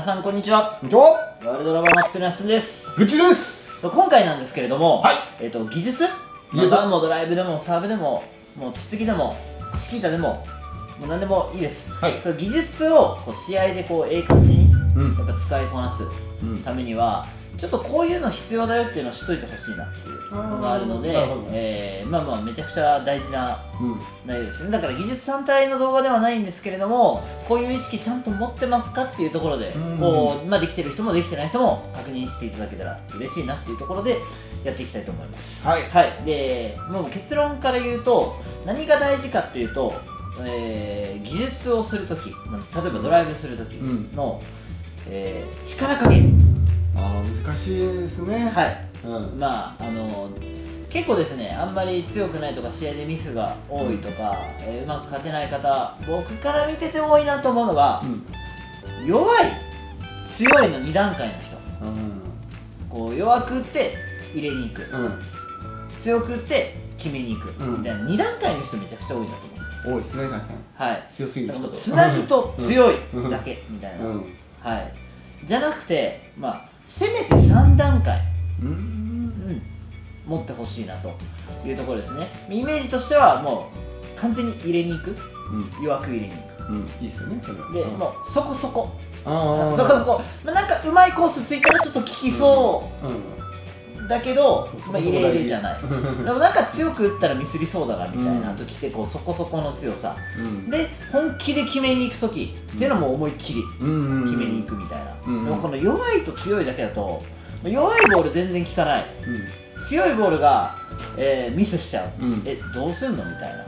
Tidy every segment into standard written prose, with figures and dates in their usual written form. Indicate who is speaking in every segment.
Speaker 1: 皆さんこんにちは。
Speaker 2: こんにちは。
Speaker 1: ワールドラバーマックトナスです。
Speaker 2: ぐっちです。
Speaker 1: 今回なんですけれども、
Speaker 2: はい。
Speaker 1: 技術、バンもドライブでもサーブでも、もうツッツキでもチキータでも、もう何でもいいです。
Speaker 2: はい。
Speaker 1: その技術を試合でええ感じにやっぱ使いこなすためには、ちょっとこういうの必要だよっていうのを知っといてほしいなっていうのがあるので、めちゃくちゃ大事な内容ですね。だから技術単体の動画ではないんですけれども、こういう意識ちゃんと持ってますかっていうところで、できてる人もできてない人も確認していただけたら嬉しいなっていうところでやっていきたいと思います。
Speaker 2: はい。
Speaker 1: はい。で、もう結論から言うと、何が大事かっていうと、技術をするとき、例えばドライブするときの、力加減。
Speaker 2: 難しいですね。
Speaker 1: はい。結構ですね、あんまり強くないとか試合でミスが多いとか、うまく勝てない方、僕から見てて多いなと思うのが、弱い強いの2段階の人、弱く打って入れに行く、強く打って決めに行く、みたいな2段階の人めちゃくちゃ多いんだと思うんですよ。
Speaker 2: 多いですね、確かに。はい。強すぎる人と
Speaker 1: つなぎと強いだけみたいな、はい。じゃなくて、せめて3段階持ってほしいなというところですね。イメージとしてはもう完全に入れに行く、弱く入れに行く、
Speaker 2: いいですよね、それは。
Speaker 1: で、もうそこそこなんかうまいコースついたらちょっと効きそうだけど、入れ入れじゃない。でもなんか強く打ったらミスりそうだなみたいな時ってそこそこの強さで本気で決めに行く時っていうのも思いっきり決めに行くみたいな。でもこの弱いと強いだけだと、弱いボール全然効かない、強いボールがミスしちゃう、どうすんのみたいな、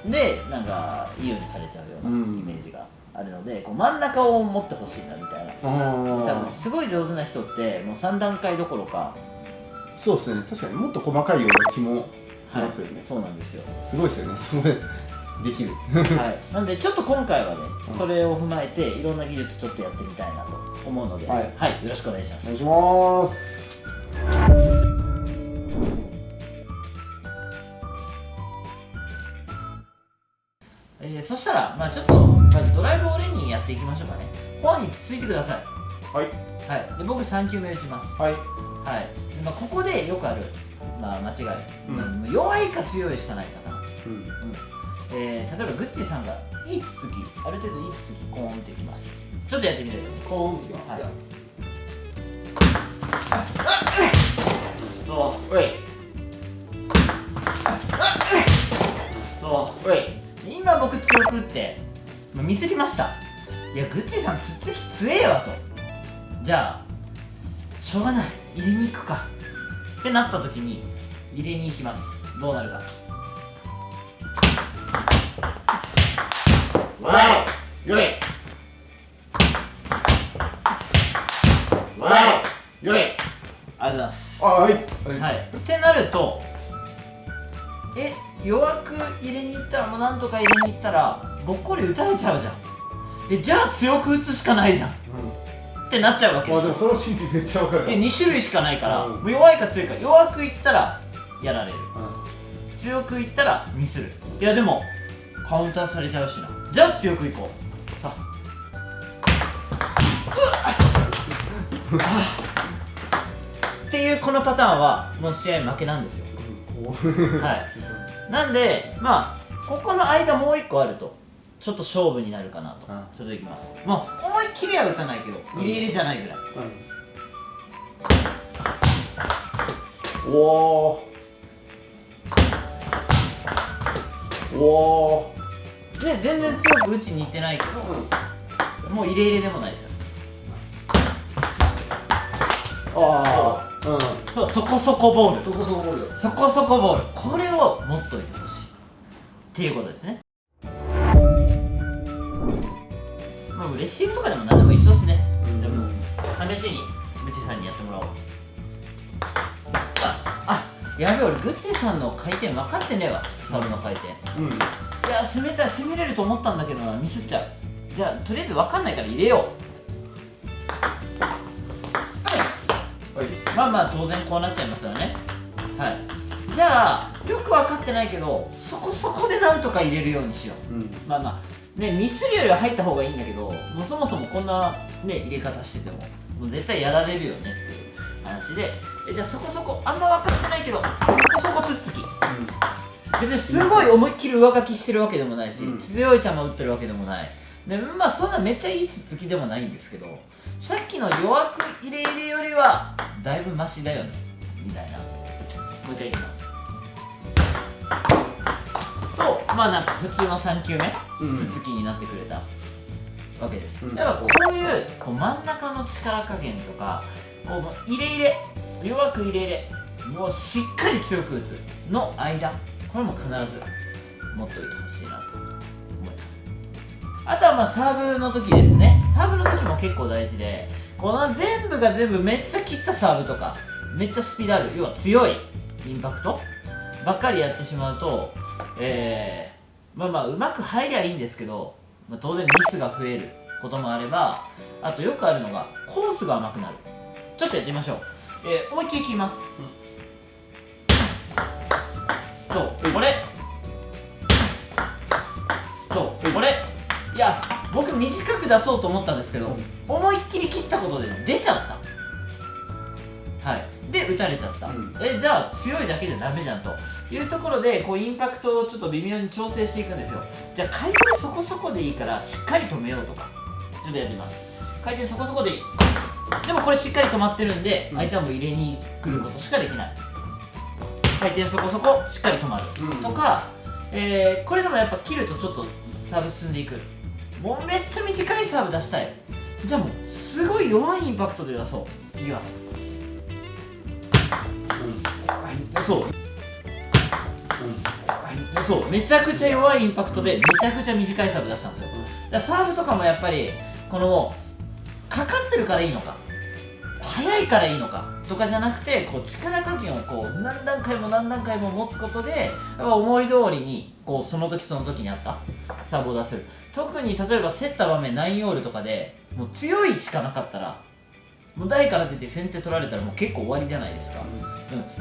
Speaker 1: でなんかいいようにされちゃうようなイメージがあるので、真ん中を持ってほしいなみたいな。多分すごい上手な人ってもう3段階どころか、
Speaker 2: そうですね、確かにもっと細かいような気もしますよね。
Speaker 1: そうなんですよ。
Speaker 2: すごいですよね、それできる。
Speaker 1: はい。なんでちょっと今回はね、それを踏まえていろんな技術ちょっとやってみたいなと思うので、はい、よろしくお願いします。
Speaker 2: お願いします。
Speaker 1: そしたら、ちょっとドライブを俺にやっていきましょうかね。フォアについてください。
Speaker 2: はい。
Speaker 1: はい。で、僕3球目打ちます。
Speaker 2: はい。
Speaker 1: はい。でここでよくある、間違い、弱いか強いしかないかな。例えばグッチーさんがいいつつき、ある程度いいつつきコーンっていきます。ちょっとやってみたいと思います。
Speaker 2: コーンっていきます。
Speaker 1: 今僕強く打ってミスりました。いや、グッチーさんつっつき強えわと。じゃあしょうがない、入れに行くかってなった時に入れに行きます。どうなるか。
Speaker 2: わお、よれ。わお、よれ。
Speaker 1: ありがとうございます。
Speaker 2: はい。
Speaker 1: ってなると、弱く入れに行ったら、なんとか入れに行ったらぼっこり打たれちゃうじゃん。じゃあ強く打つしかないじゃん、ってなっちゃうわけですよ。
Speaker 2: でもその心理めっちゃ分かる。
Speaker 1: 2種類しかないから、もう弱いか強いか。弱くいったらやられる、強くいったらミスる。いやでもカウンターされちゃうしな。じゃあ強くいこう。さあっていうこのパターンはもう試合負けなんですよ。はい。なんでここの間もう1個あるとちょっと勝負になるかなと。ちょっといきます。もう思いっきりは打たないけど、入れ入れじゃないぐらい。
Speaker 2: おお。
Speaker 1: で全然強く打ちにいってないけど、もう入れ入れでもないですよ。そう、そこそこボール、そこそこボール、これを持っといてほしいっていうことですね。レシーブとかでも何でも一緒ですね。でも試しにグッチさんにやってもらおう。やべえ、俺グッチさんの回転分かってねえわ。サーブの回転、いや攻めれると思ったんだけどな、ミスっちゃう。じゃあとりあえず分かんないから入れよう。当然こうなっちゃいますよね。はい。じゃあよく分かってないけど、そこそこでなんとか入れるようにしよう。ね、ミスるよりは入った方がいいんだけど、もうそもそもこんな、ね、入れ方しててももう絶対やられるよねっていう話で、じゃあそこそこあんま分かってないけどそこそこつっつき、別にすごい思いっきり上書きしてるわけでもないし、強い球打ってるわけでもないで、まあそんなめっちゃいいつっつきでもないんですけど、さっきの弱く入れ入れよりはだいぶマシだよねみたいな。もう一回いきますと、まあなんか普通の3球目つっつきになってくれたわけです。やっぱこういうこう真ん中の力加減とか、こう入れ入れ弱く入れ入れもうしっかり強く打つの間、これも必ず持っておいてほしいなと思います。あとはまあサーブの時ですね。サーブの時も結構大事で、この全部が全部めっちゃ切ったサーブとかめっちゃスピードある、要は強いインパクトばっかりやってしまうと、まあうまく入りゃいいんですけど、まあ、当然ミスが増えることもあれば、あとよくあるのがコースが甘くなる。ちょっとやってみましょう。思いっきり切ります、そうこれそうこれ、いや僕短く出そうと思ったんですけど、思いっきり切ったことで出ちゃった。はいで打たれちゃった、じゃあ強いだけじゃダメじゃんというところで、こうインパクトをちょっと微妙に調整していくんですよ。じゃあ回転そこそこでいいからしっかり止めようとか、ちょっとやってみます。回転そこそこでいい、でもこれしっかり止まってるんで、相手はもう入れに来ることしかできない。回転そこそこしっかり止まる、とか、これでもやっぱ切るとちょっとサーブ進んでいく。もうめっちゃ短いサーブ出したい。じゃあもうすごい弱いインパクトで出そう。いきます。そうめちゃくちゃ弱いインパクトでめちゃくちゃ短いサーブ出したんですよ。だからサーブとかもやっぱりこのかかってるからいいのか速いからいいのかとかじゃなくて、こう力加減をこう何段階も何段階も持つことで、やっぱ思い通りにこうその時その時にあったサーブを出せる。特に例えば競った場面9ヨールとかでもう強いしかなかったら、もう台から出て先手取られたらもう結構終わりじゃないですか。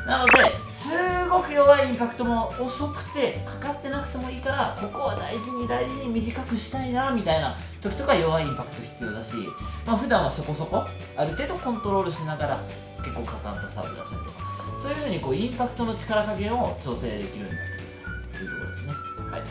Speaker 1: なのですごく弱いインパクトも遅くてかかってなくてもいいから、ここは大事に大事に短くしたいなみたいな時とか弱いインパクト必要だし、普段はそこそこある程度コントロールしながら結構かかったサーブ出したりとか、そういう風にこうインパクトの力加減を調整できるようになってくださいというところですね。はい。